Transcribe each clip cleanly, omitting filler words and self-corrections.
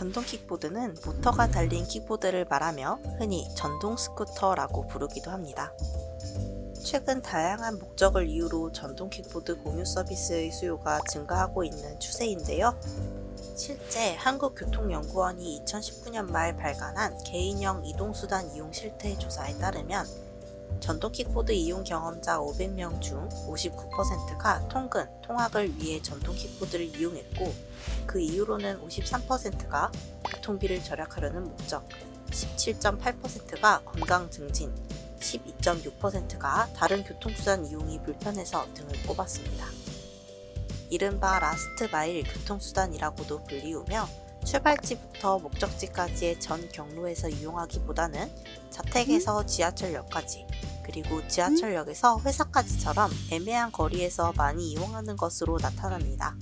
전동 킥보드는 모터가 달린 킥보드를 말하며 흔히 전동 스쿠터라고 부르기도 합니다. 최근 다양한 목적을 이유로 전동 킥보드 공유 서비스의 수요가 증가하고 있는 추세인데요. 실제 한국교통연구원이 2019년 말 발간한 개인형 이동수단 이용 실태 조사에 따르면 전동 킥보드 이용 경험자 500명 중 59%가 통근, 통학을 위해 전동 킥보드를 이용했고, 그 이후로는 53%가 교통비를 절약하려는 목적, 17.8%가 건강 증진, 12.6%가 다른 교통수단 이용이 불편해서 등을 꼽았습니다. 이른바 라스트 마일 교통수단이라고도 불리우며 출발지부터 목적지까지의 전 경로에서 이용하기보다는 자택에서 지하철역까지, 그리고 지하철역에서 회사까지처럼 애매한 거리에서 많이 이용하는 것으로 나타납니다.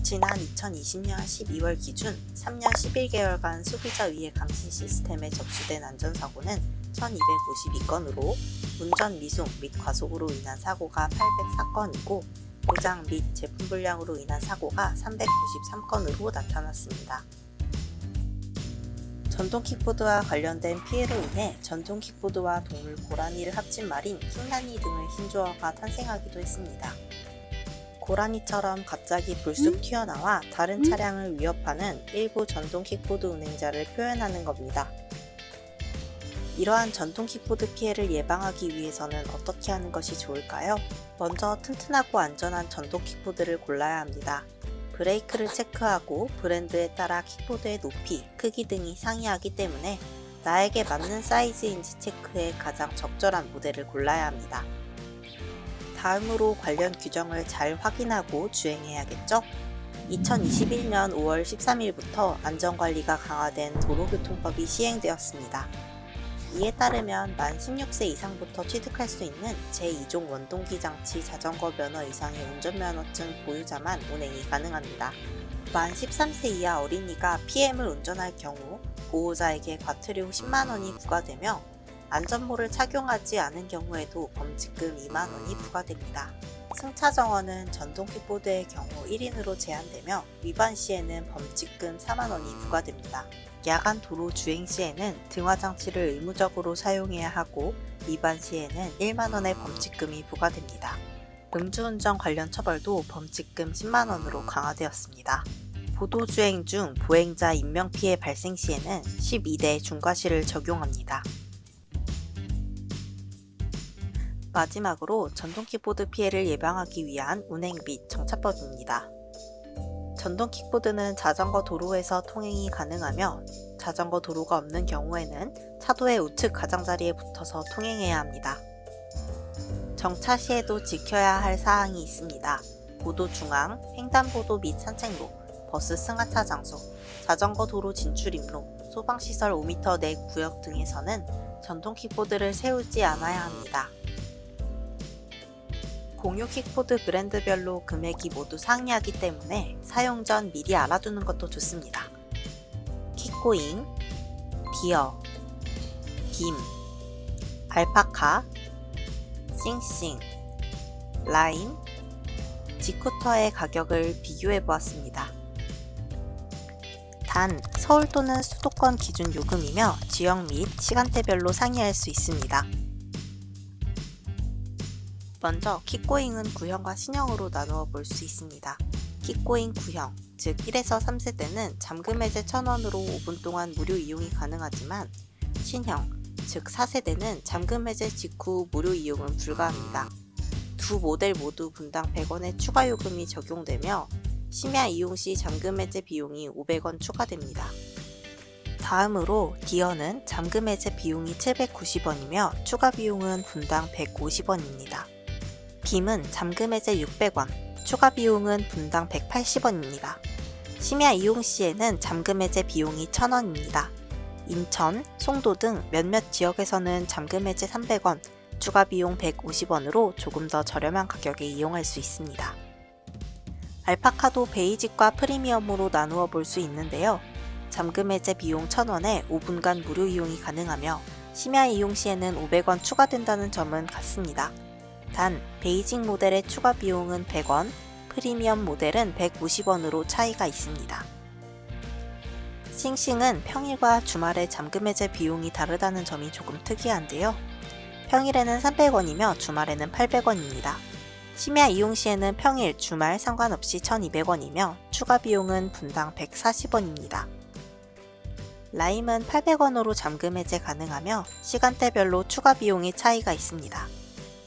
지난 2020년 12월 기준 3년 11개월간 소비자 위해 감시 시스템에 접수된 안전사고는 1252건으로 운전 미숙 및 과속으로 인한 사고가 804건이고 고장 및 제품 불량으로 인한 사고가 393건으로 나타났습니다. 전동 킥보드와 관련된 피해로 인해 전동 킥보드와 동물 고라니를 합친 말인 킹라니 등의 신조어가 탄생하기도 했습니다. 고라니처럼 갑자기 불쑥 튀어나와 다른 차량을 위협하는 일부 전동 킥보드 운행자를 표현하는 겁니다. 이러한 전동 킥보드 피해를 예방하기 위해서는 어떻게 하는 것이 좋을까요? 먼저 튼튼하고 안전한 전동 킥보드를 골라야 합니다. 브레이크를 체크하고 브랜드에 따라 킥보드의 높이, 크기 등이 상이하기 때문에 나에게 맞는 사이즈인지 체크해 가장 적절한 모델을 골라야 합니다. 다음으로 관련 규정을 잘 확인하고 주행해야겠죠? 2021년 5월 13일부터 안전관리가 강화된 도로교통법이 시행되었습니다. 이에 따르면 만 16세 이상부터 취득할 수 있는 제2종 원동기 장치 자전거 면허 이상의 운전면허증 보유자만 운행이 가능합니다. 만 13세 이하 어린이가 PM을 운전할 경우 보호자에게 과태료 10만원이 부과되며 안전모를 착용하지 않은 경우에도 범칙금 2만원이 부과됩니다. 승차정원은 전동 킥보드의 경우 1인으로 제한되며 위반 시에는 범칙금 4만원이 부과됩니다. 야간 도로 주행 시에는 등화장치를 의무적으로 사용해야 하고 위반 시에는 1만원의 범칙금이 부과됩니다. 음주운전 관련 처벌도 범칙금 10만원으로 강화되었습니다. 보도주행 중 보행자 인명피해 발생 시에는 12대 중과실을 적용합니다. 마지막으로 전동 킥보드 피해를 예방하기 위한 운행 및 정차법입니다. 전동 킥보드는 자전거 도로에서 통행이 가능하며 자전거 도로가 없는 경우에는 차도의 우측 가장자리에 붙어서 통행해야 합니다. 정차 시에도 지켜야 할 사항이 있습니다. 보도 중앙, 횡단보도 및 산책로, 버스 승하차 장소, 자전거 도로 진출입로, 소방시설 5m 내 구역 등에서는 전동 킥보드를 세우지 않아야 합니다. 공유 킥보드 브랜드별로 금액이 모두 상이하기 때문에 사용 전 미리 알아두는 것도 좋습니다. 킥고잉, 디어, 빔, 알파카, 싱싱, 라임, 지쿠터의 가격을 비교해보았습니다. 단, 서울 또는 수도권 기준 요금이며 지역 및 시간대별로 상이할 수 있습니다. 먼저 킥고잉은 구형과 신형으로 나누어 볼 수 있습니다. 킥고잉 구형, 즉 1에서 3세대는 잠금 해제 1,000원으로 5분 동안 무료 이용이 가능하지만 신형, 즉 4세대는 잠금 해제 직후 무료 이용은 불가합니다. 두 모델 모두 분당 100원의 추가 요금이 적용되며 심야 이용 시 잠금 해제 비용이 500원 추가됩니다. 다음으로 디어는 잠금 해제 비용이 790원이며 추가 비용은 분당 150원입니다. 빔은 잠금 해제 600원, 추가 비용은 분당 180원입니다. 심야 이용 시에는 잠금 해제 비용이 1,000원입니다. 인천, 송도 등 몇몇 지역에서는 잠금 해제 300원, 추가 비용 150원으로 조금 더 저렴한 가격에 이용할 수 있습니다. 알파카도 베이직과 프리미엄으로 나누어 볼 수 있는데요. 잠금 해제 비용 1,000원에 5분간 무료 이용이 가능하며 심야 이용 시에는 500원 추가된다는 점은 같습니다. 단, 베이직 모델의 추가 비용은 100원, 프리미엄 모델은 150원으로 차이가 있습니다. 싱싱은 평일과 주말에 잠금 해제 비용이 다르다는 점이 조금 특이한데요. 평일에는 300원이며 주말에는 800원입니다. 심야 이용 시에는 평일, 주말 상관없이 1,200원이며 추가 비용은 분당 140원입니다. 라임은 800원으로 잠금 해제 가능하며 시간대별로 추가 비용의 차이가 있습니다.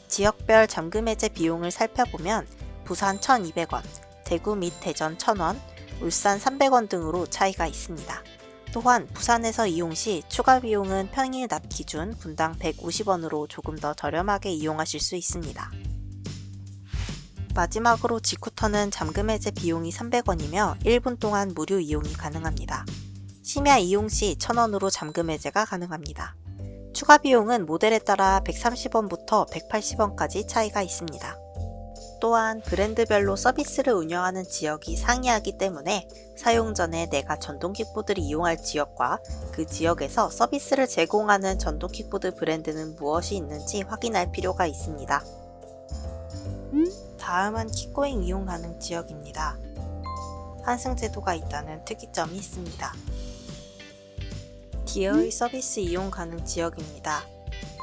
지역별 잠금 해제 비용을 살펴보면 부산 1,200원, 대구 및 대전 1,000원, 울산 300원 등으로 차이가 있습니다. 또한 부산에서 이용 시 추가 비용은 평일 낮 기준 분당 150원으로 조금 더 저렴하게 이용하실 수 있습니다. 마지막으로 지쿠터는 잠금 해제 비용이 300원이며 1분 동안 무료 이용이 가능합니다. 심야 이용 시 1,000원으로 잠금 해제가 가능합니다. 추가 비용은 모델에 따라 130원부터 180원까지 차이가 있습니다. 또한 브랜드별로 서비스를 운영하는 지역이 상이하기 때문에 사용 전에 내가 전동 킥보드를 이용할 지역과 그 지역에서 서비스를 제공하는 전동 킥보드 브랜드는 무엇이 있는지 확인할 필요가 있습니다. 다음은 킥고잉 이용 가능 지역입니다. 환승 제도가 있다는 특이점이 있습니다. 기어의 서비스 이용 가능 지역입니다.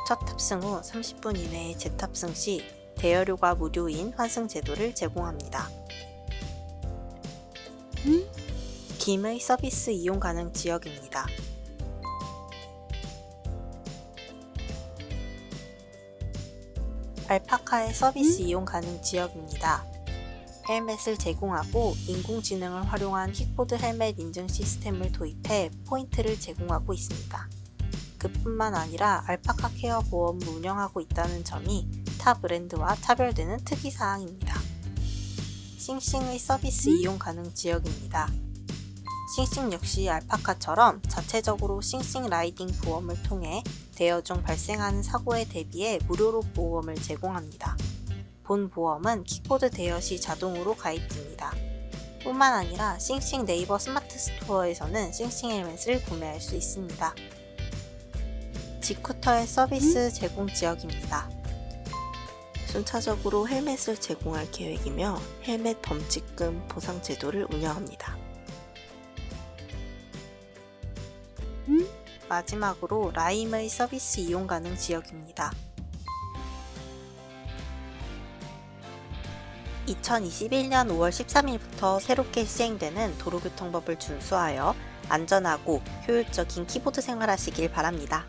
첫 탑승 후 30분 이내에 재탑승 시 대여료가 무료인 환승 제도를 제공합니다. 김의 서비스 이용 가능 지역입니다. 알파카의 서비스 이용 가능 지역입니다. 헬멧을 제공하고 인공지능을 활용한 킥보드 헬멧 인증 시스템을 도입해 포인트를 제공하고 있습니다. 그뿐만 아니라 알파카 케어 보험을 운영하고 있다는 점이 타 브랜드와 차별되는 특이사항입니다. 싱싱의 서비스 이용 가능 지역입니다. 싱싱 역시 알파카처럼 자체적으로 싱싱 라이딩 보험을 통해 대여 중 발생하는 사고에 대비해 무료로 보험을 제공합니다. 본 보험은 킥보드 대여 시 자동으로 가입됩니다. 뿐만 아니라 싱싱 네이버 스마트 스토어에서는 싱싱 헬멧을 구매할 수 있습니다. 지쿠터의 서비스 제공 지역입니다. 순차적으로 헬멧을 제공할 계획이며 헬멧 범칙금 보상 제도를 운영합니다. 마지막으로 라임의 서비스 이용 가능 지역입니다. 2021년 5월 13일부터 새롭게 시행되는 도로교통법을 준수하여 안전하고 효율적인 키보드 생활하시길 바랍니다.